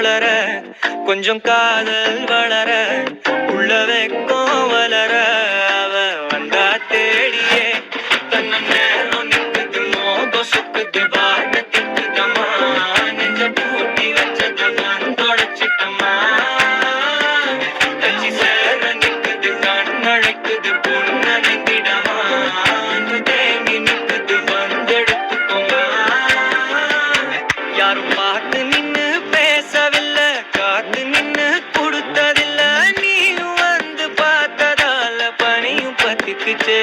வளர கொஞ்சம் காதல் வளர உள்ள வெக்கம் வளர அவ வந்தா தேடியே தன்ன நேரம் நிக்குது மோகம் சுக்குது வாட்ட திக்குதம்மா நெஞ்ச பூட்டி வச்சது தொடச்சிட்டம்மா கட்சி சேர நிக்குது கண்ணழைக்குது பொண்ணடைந்திடமா அன்பு தேங்கி நிக்குது வந்தெடுத்துக்கோமா யாரும் பார்த்து நின்னு பேசவில்லை காத்து நின்னு கொடுத்ததில்லை நீயும் வந்து பார்த்ததால பனியும் பத்திக்குச்சே